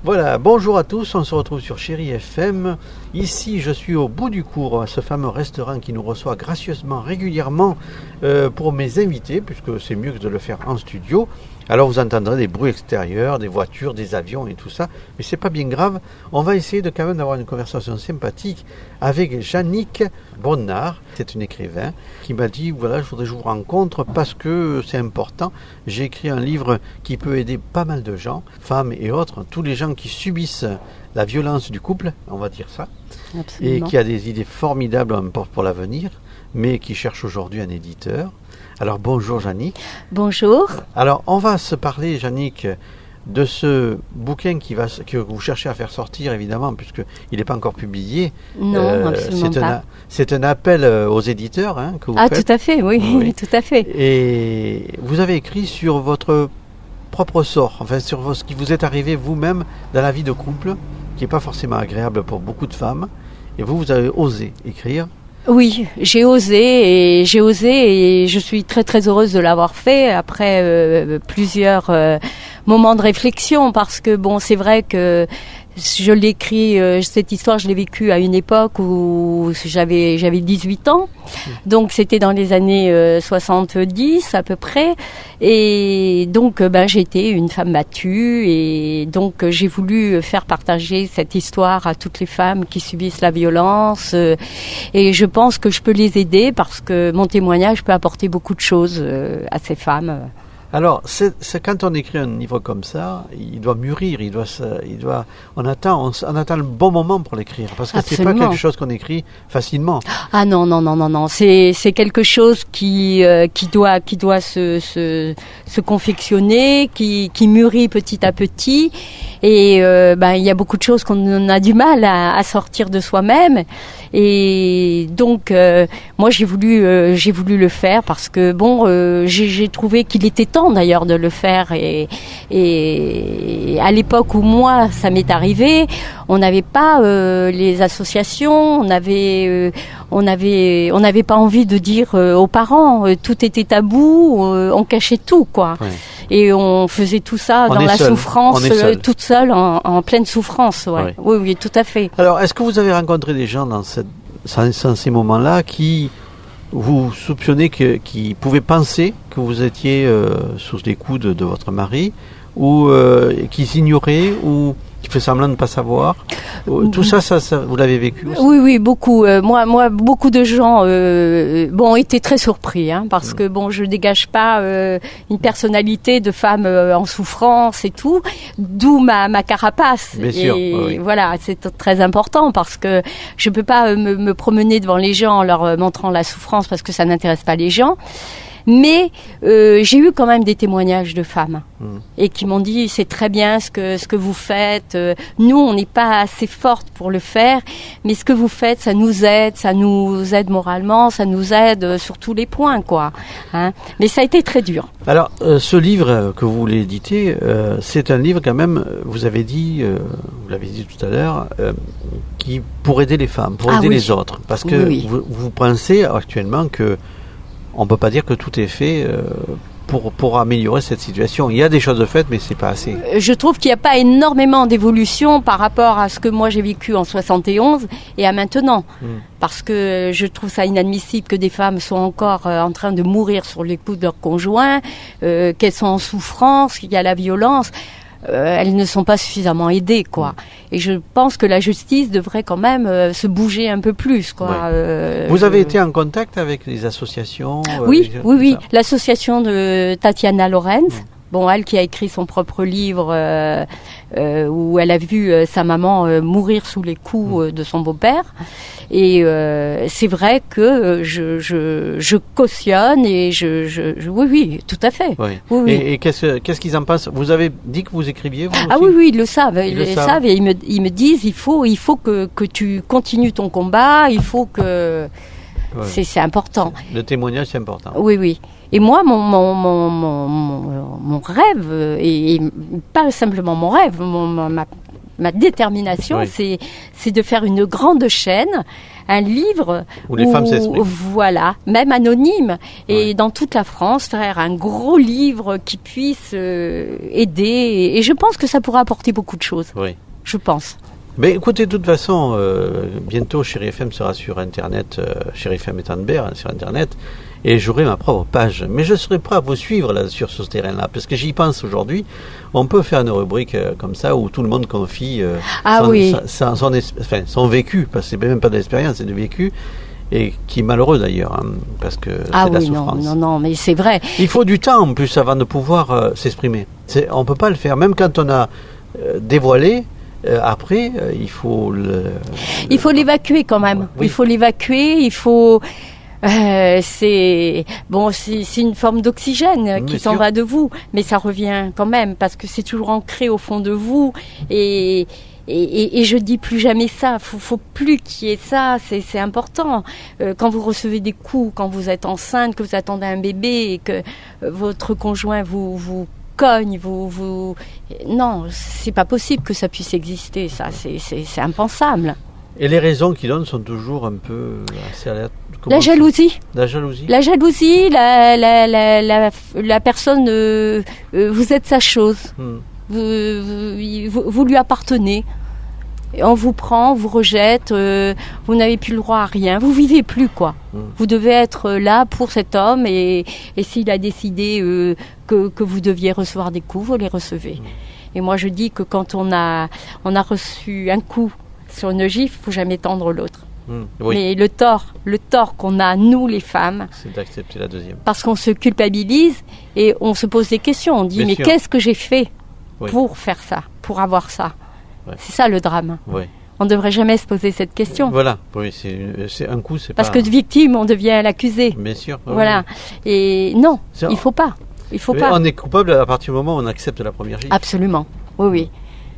Voilà, bonjour à tous, on se retrouve sur Chérie FM. Ici, je suis au bout du cours, ce fameux restaurant qui nous reçoit gracieusement, régulièrement pour mes invités, puisque c'est mieux que de le faire en studio. Alors vous entendrez des bruits extérieurs, des voitures, des avions et tout ça, mais c'est pas bien grave. On va essayer de quand même d'avoir une conversation sympathique avec Jannick Bonnard. C'est une écrivain qui m'a dit, voilà, je voudrais que je vous rencontre parce que c'est important. J'ai écrit un livre qui peut aider pas mal de gens, femmes et autres, tous les gens qui subissent la violence du couple, on va dire ça. Absolument. Et qui a des idées formidables pour l'avenir, mais qui cherche aujourd'hui un éditeur. Alors bonjour Jannick. Bonjour. Alors on va se parler, Jannick, de ce bouquin que vous cherchez à faire sortir, évidemment, puisqu'il n'est pas encore publié. Non, absolument pas. C'est un appel aux éditeurs que vous faites. Ah, tout à fait, oui, tout à fait. Et vous avez écrit sur votre propre sort, enfin sur ce qui vous est arrivé vous-même dans la vie de couple, qui n'est pas forcément agréable pour beaucoup de femmes. Et vous avez osé écrire. Oui, j'ai osé et je suis très très heureuse de l'avoir fait après plusieurs moments de réflexion, parce que bon, c'est vrai que je l'écris, cette histoire, je l'ai vécue à une époque où j'avais 18 ans. Donc c'était dans les années 70 à peu près. Et donc j'étais une femme battue et donc j'ai voulu faire partager cette histoire à toutes les femmes qui subissent la violence. Et je pense que je peux les aider parce que mon témoignage peut apporter beaucoup de choses à ces femmes. Alors, c'est quand on écrit un livre comme ça, il doit mûrir, on attend le bon moment pour l'écrire, parce que c'est pas quelque chose qu'on écrit facilement. Ah non, c'est quelque chose qui doit se confectionner, qui mûrit petit à petit, et il y a beaucoup de choses qu'on a du mal à sortir de soi-même, et donc moi j'ai voulu le faire parce que j'ai trouvé qu'il était temps d'ailleurs de le faire, et à l'époque où moi ça m'est arrivé, on n'avait pas les associations, on n'avait pas envie de dire aux parents, tout était tabou, on cachait tout quoi. Ouais. Et on faisait tout ça dans la souffrance, toute seule, en pleine souffrance. Ouais. Oui, tout à fait. Alors, est-ce que vous avez rencontré des gens dans ces moments-là qui vous soupçonnez qui pouvaient penser que vous étiez sous les coups de votre mari, ou qui s'ignoraient, ou qui fait semblant de ne pas savoir? Tout ça, vous l'avez vécu aussi? Oui, beaucoup. Moi, beaucoup de gens étaient très surpris, parce que je dégage pas une personnalité de femme en souffrance et tout, d'où ma carapace. Bien sûr, oui. Voilà, c'est très important parce que je peux pas me promener devant les gens en leur montrant la souffrance parce que ça n'intéresse pas les gens. Mais j'ai eu quand même des témoignages de femmes et qui m'ont dit c'est très bien ce que vous faites. Nous, on n'est pas assez fortes pour le faire, mais ce que vous faites, ça nous aide moralement, ça nous aide sur tous les points, quoi. Mais ça a été très dur. Alors, ce livre que vous voulez éditer, c'est un livre quand même, vous l'avez dit tout à l'heure, qui pour aider les femmes, pour aider les autres, parce que vous pensez actuellement que on ne peut pas dire que tout est fait pour améliorer cette situation. Il y a des choses faites, mais c'est pas assez. Je trouve qu'il n'y a pas énormément d'évolution par rapport à ce que moi j'ai vécu en 71 et à maintenant. Parce que je trouve ça inadmissible que des femmes soient encore en train de mourir sur les coups de leur conjoint, qu'elles sont en souffrance, qu'il y a la violence. Elles ne sont pas suffisamment aidées, quoi. Et je pense que la justice devrait quand même se bouger un peu plus, quoi. Vous avez été en contact avec les associations? Oui. L'association de Tatiana Lorenz. Elle qui a écrit son propre livre où elle a vu sa maman mourir sous les coups de son beau-père. Et c'est vrai que je cautionne et oui, tout à fait. Oui. Et qu'est-ce qu'ils en pensent? Vous avez dit que vous écriviez, vous aussi? Ah oui, ils le savent. Ils le savent et ils me disent il faut que tu continues ton combat, il faut que... C'est important. Le témoignage, c'est important. Oui. Et moi, mon rêve, et pas simplement mon rêve, ma détermination, Oui. c'est de faire une grande chaîne, un livre Où les femmes s'expriment. voilà, même anonyme, et Oui. dans toute la France, faire un gros livre qui puisse aider. Et je pense que ça pourra apporter beaucoup de choses. Oui. Je pense. Mais écoutez, de toute façon, bientôt Chérie FM sera sur Internet, Chérie FM et Anne-Bert, sur Internet, et j'aurai ma propre page. Mais je serai prêt à vous suivre là, sur ce terrain-là, parce que j'y pense aujourd'hui. On peut faire une rubrique comme ça où tout le monde confie son vécu, parce que c'est même pas de l'expérience, c'est du vécu, et qui est malheureux d'ailleurs, hein, parce que c'est de la souffrance. Non, mais c'est vrai. Il faut du temps en plus avant de pouvoir s'exprimer. On peut pas le faire, même quand on a dévoilé. Après, il faut l'évacuer quand même. Oui. Il faut l'évacuer. Il faut. C'est une forme d'oxygène qui s'en va de vous, mais ça revient quand même parce que c'est toujours ancré au fond de vous. Et je dis plus jamais ça. Faut plus qu'il y ait ça. C'est important. Quand vous recevez des coups, quand vous êtes enceinte, que vous attendez un bébé et que votre conjoint vous cogne, non, c'est pas possible que ça puisse exister. Ça, c'est impensable. Et les raisons qu'ils donnent sont toujours un peu assez la jalousie. La jalousie. La jalousie, la personne, vous êtes sa chose. Vous lui appartenez. Et on vous prend, on vous rejette, vous n'avez plus le droit à rien, vous vivez plus quoi. Vous devez être là pour cet homme et s'il a décidé que vous deviez recevoir des coups, vous les recevez. Et moi je dis que quand on a reçu un coup sur une gifle, il faut jamais tendre l'autre. Oui. Mais le tort qu'on a nous les femmes, c'est d'accepter la deuxième. Parce qu'on se culpabilise et on se pose des questions. On dit Bien mais sûr. qu'est-ce que j'ai fait Oui. pour faire ça, pour avoir ça. Ouais. C'est ça le drame. Oui. On ne devrait jamais se poser cette question. Voilà. Oui, c'est un coup, c'est Parce pas. que de victime, on devient l'accusé. Bien sûr. Oui, Voilà. oui. Et non, C'est- il faut pas. Il faut Mais pas. on est coupable à partir du moment où on accepte la première gifle. Absolument. Oui, oui.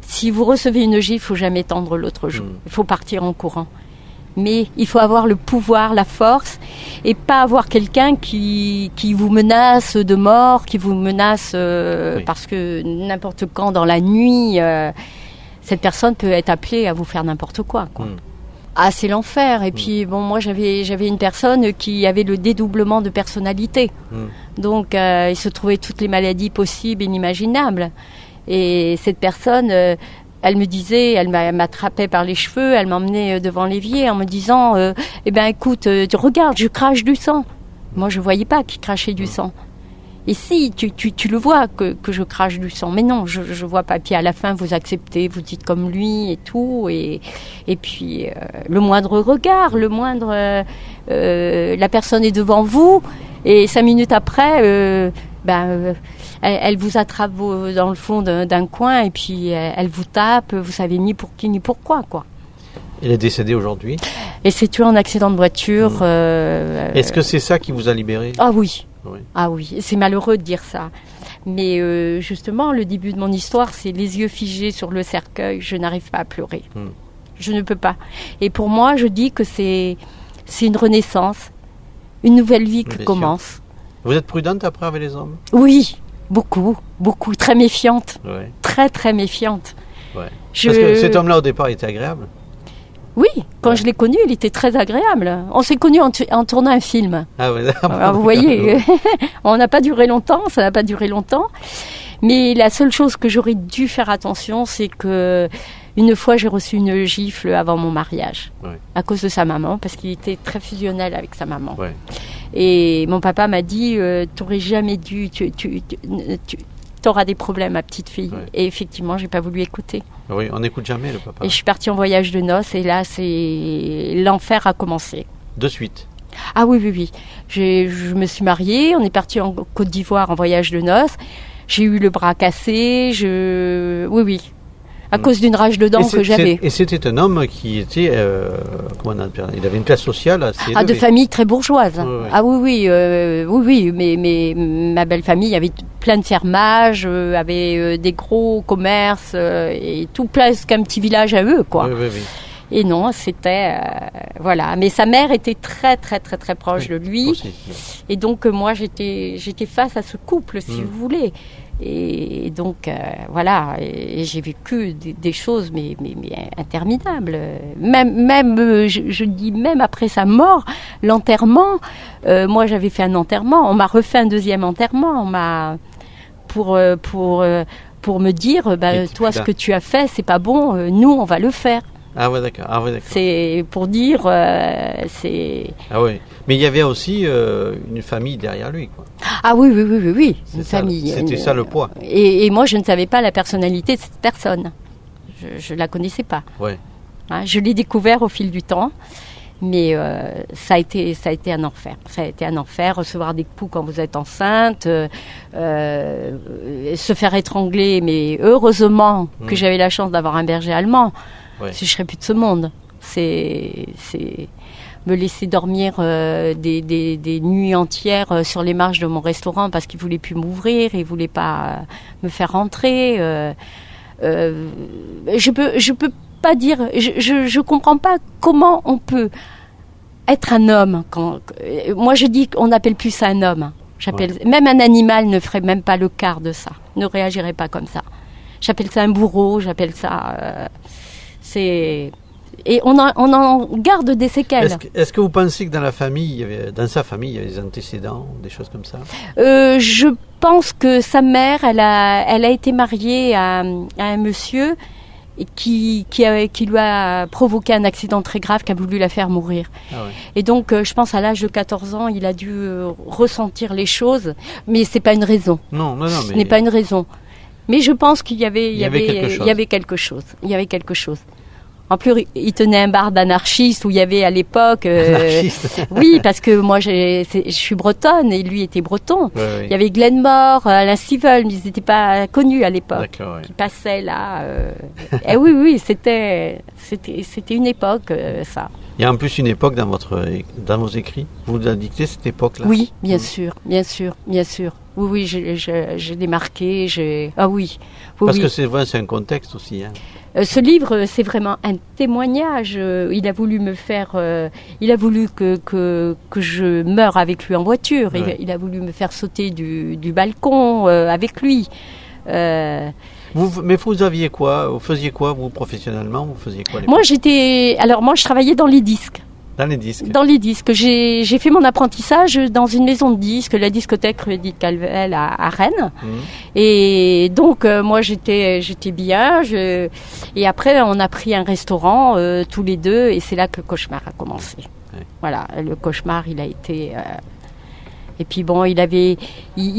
Si vous recevez une gifle, il faut jamais tendre l'autre joue. Mm. Il faut partir en courant. Mais il faut avoir le pouvoir, la force, et pas avoir quelqu'un qui vous menace de mort, qui vous menace Oui. parce que n'importe quand dans la nuit, cette personne peut être appelée à vous faire n'importe quoi. Ah, c'est l'enfer. Et puis bon, moi j'avais une personne qui avait le dédoublement de personnalité. Donc il se trouvait toutes les maladies possibles et inimaginables. Et cette personne, elle me disait, elle m'attrapait par les cheveux, elle m'emmenait devant l'évier en me disant eh ben écoute, regarde, je crache du sang. Moi je voyais pas qu'il crachait du sang. Et si, tu le vois que je crache du sang. Mais non, je vois pas. Puis à la fin, vous acceptez, vous dites comme lui et tout. Et puis, le moindre regard, la personne est devant vous. Et 5 minutes après, elle vous attrape dans le fond d'un coin. Et puis, elle vous tape. Vous savez ni pour qui ni pourquoi, quoi. Il est décédé aujourd'hui. Et c'est tué en accident de voiture. Est-ce que c'est ça qui vous a libéré? Ah oui. Oui. Ah oui, c'est malheureux de dire ça. Mais justement, le début de mon histoire, c'est les yeux figés sur le cercueil. Je n'arrive pas à pleurer. Je ne peux pas. Et pour moi, je dis que c'est une renaissance, une nouvelle vie qui commence. Sûr. Vous êtes prudente après avec les hommes? Oui, beaucoup, beaucoup. Très méfiante. Ouais. Très, très méfiante. Ouais. Parce que cet homme-là, au départ, était agréable. Oui, quand je l'ai connu, il était très agréable. On s'est connus en tournant un film. Ah ouais. Alors, vous voyez, on n'a pas duré longtemps, ça n'a pas duré longtemps. Mais la seule chose que j'aurais dû faire attention, c'est que une fois, j'ai reçu une gifle avant mon mariage, à cause de sa maman, parce qu'il était très fusionnel avec sa maman. Ouais. Et mon papa m'a dit, t'aurais jamais dû, t'auras des problèmes, ma petite fille. Ouais. Et effectivement, j'ai pas voulu écouter. Oui, on n'écoute jamais le papa. Et je suis partie en voyage de noces, et là, l'enfer a commencé. De suite. Ah oui, oui, oui. Je me suis mariée, on est parti en Côte d'Ivoire en voyage de noces. J'ai eu le bras cassé, oui, oui. À cause d'une rage de dents que j'avais. Et c'était un homme qui était, il avait une classe sociale assez élevée. De famille très bourgeoise. Ouais. Ah oui, oui, mais ma belle famille avait plein de fermages, avait des gros commerces et tout presque un petit village à eux, quoi. Oui, oui, oui. Et non, c'était voilà. Mais sa mère était très, très, très, très proche de lui. Aussi. Et donc moi, j'étais face à ce couple, si vous voulez. Et donc, voilà, et j'ai vécu des choses mais interminables. Je dis même après sa mort, l'enterrement, moi j'avais fait un enterrement, on m'a refait un deuxième enterrement, pour me dire, toi ce que tu as fait, c'est pas bon, nous on va le faire. Ah ouais, d'accord. C'est pour dire, c'est... Ah ouais. Mais il y avait aussi une famille derrière lui, quoi. Ah oui, une famille. C'était ça le poids. Et moi, je ne savais pas la personnalité de cette personne. Je ne la connaissais pas. Ouais. Hein, je l'ai découvert au fil du temps. Mais ça a été un enfer. Ça a été un enfer, recevoir des coups quand vous êtes enceinte, se faire étrangler. Mais heureusement que j'avais la chance d'avoir un berger allemand. Ouais. Si je serais plus de ce monde. C'est me laisser dormir des nuits entières sur les marches de mon restaurant parce qu'il voulait plus m'ouvrir, il voulait pas me faire rentrer. Je peux pas dire, je comprends pas comment on peut être un homme. Moi je dis qu'on n'appelle plus ça un homme. Même un animal ne ferait même pas le quart de ça, ne réagirait pas comme ça. J'appelle ça un bourreau, j'appelle ça... Et on en garde des séquelles. Est-ce que vous pensez que dans sa famille, il y avait des antécédents, des choses comme ça? Je pense que sa mère, elle a été mariée à un monsieur qui lui a provoqué un accident très grave, qui a voulu la faire mourir. Ah ouais. Et donc, je pense à l'âge de 14 ans, il a dû ressentir les choses, mais c'est pas une raison. Non, ce n'est pas une raison. Mais je pense qu'il y avait quelque chose. En plus, il tenait un bar d'anarchistes où il y avait à l'époque... oui, parce que moi, je suis bretonne et lui était breton. Ouais. Il y avait Glenmore, Alain Stivell, mais ils n'étaient pas connus à l'époque. Ouais. Qui passaient là. Et oui, c'était une époque, ça. Il y a en plus une époque dans vos écrits. Vous nous indiquez cette époque-là? Oui, bien sûr. Oui, je l'ai marqué. Ah oui. Parce que c'est vrai, c'est un contexte aussi. Hein. Ce livre, c'est vraiment un témoignage. Il a voulu me faire... il a voulu que je meure avec lui en voiture. Ouais. Il a voulu me faire sauter du balcon avec lui. Mais vous aviez quoi? Vous faisiez quoi, vous, professionnellement? Vous faisiez quoi? Moi, je travaillais dans les disques. Dans les disques. J'ai fait mon apprentissage dans une maison de disques, la discothèque rue Edith Calvel à Rennes. Et donc, moi, j'étais bien. Et après, on a pris un restaurant tous les deux. Et c'est là que le cauchemar a commencé. Ouais. Voilà, le cauchemar, il a été... Et puis bon, il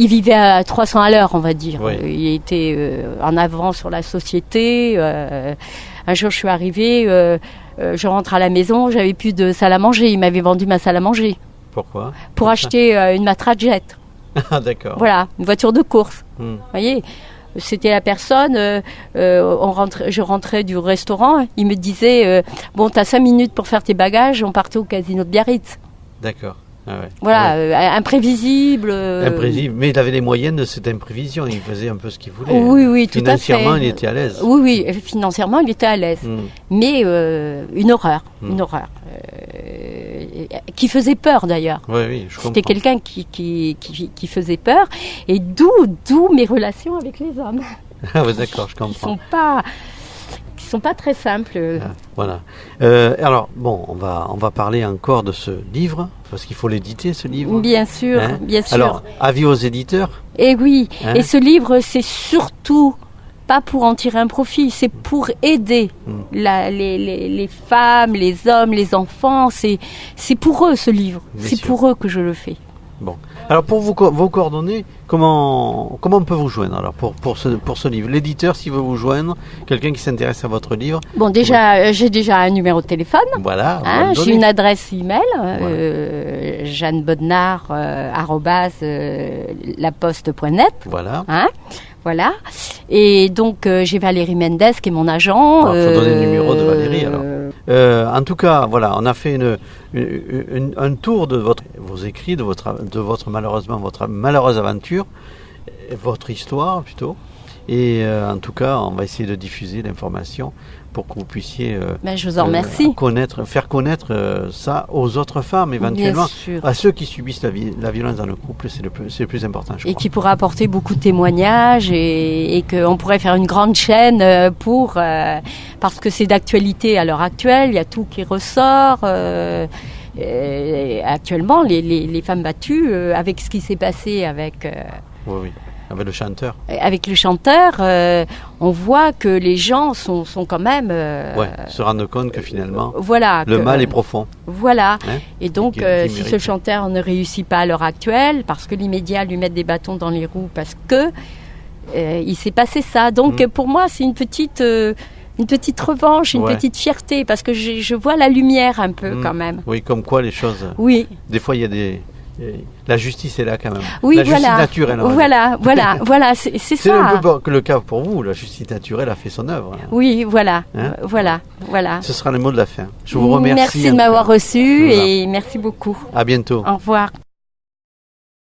vivait à 300 à l'heure, on va dire. Oui. Il était en avant sur la société. Un jour, je suis arrivée... je rentre à la maison, j'avais plus de salle à manger. Il m'avait vendu ma salle à manger. Pourquoi? Pour acheter une Matra Jet. Ah, d'accord. Voilà, une voiture de course. Vous voyez, c'était la personne. Je rentrais du restaurant. Il me disait bon, t'as 5 minutes pour faire tes bagages. On partait au casino de Biarritz. D'accord. Ah ouais. Voilà, imprévisible. Imprévisible, mais il avait les moyens de cette imprévision, il faisait un peu ce qu'il voulait. Oui, tout à fait. Financièrement, il était à l'aise. Oui, financièrement, il était à l'aise. Mais une horreur, qui faisait peur d'ailleurs. Oui, je comprends. C'était quelqu'un qui faisait peur, et d'où mes relations avec les hommes. Ah oui, d'accord, je comprends. Qui sont pas très simples. Voilà. Alors, bon, on va parler encore de ce livre, parce qu'il faut l'éditer, ce livre. Bien sûr, bien sûr. Alors, avis aux éditeurs. Et oui, et ce livre, c'est surtout pas pour en tirer un profit, c'est pour aider les femmes, les hommes, les enfants. C'est pour eux, ce livre. C'est pour eux que je le fais. Bon. Alors pour vos coordonnées, comment on peut vous joindre alors pour ce livre? L'éditeur, s'il veut vous joindre, quelqu'un qui s'intéresse à votre livre. Bon, j'ai déjà un numéro de téléphone. Voilà. J'ai une adresse email, jeannebodnard @laposte.net. Voilà. Voilà. Et donc j'ai Valérie Mendes qui est mon agent. Il faut donner le numéro de Valérie alors. En tout cas, voilà, on a fait un tour de vos écrits, de votre malheureuse aventure, votre histoire plutôt. Et en tout cas, on va essayer de diffuser l'information pour que vous puissiez je vous en remercie. faire connaître ça aux autres femmes éventuellement, à ceux qui subissent la violence dans le couple, c'est le plus important, je crois. Et qui pourra apporter beaucoup de témoignages et qu'on pourrait faire une grande chaîne parce que c'est d'actualité à l'heure actuelle, il y a tout qui ressort. Actuellement, les femmes battues, avec ce qui s'est passé avec... Oui. Avec le chanteur. Avec le chanteur, on voit que les gens sont quand même... se rendent compte que finalement, le mal est profond. Voilà. Et donc, si ce chanteur ne réussit pas à l'heure actuelle, parce que les médias lui mettent des bâtons dans les roues, parce que il s'est passé ça. Donc, pour moi, c'est une petite revanche, une petite fierté, parce que je vois la lumière un peu quand même. Oui, comme quoi les choses... Oui. Des fois, il y a la justice est là quand même. Oui, justice naturelle. Voilà, c'est ça. C'est un peu le cas pour vous. La justice naturelle a fait son œuvre. Oui, voilà. Ce sera le mot de la fin. Je vous remercie. Merci de m'avoir reçu et merci beaucoup. À bientôt. Au revoir.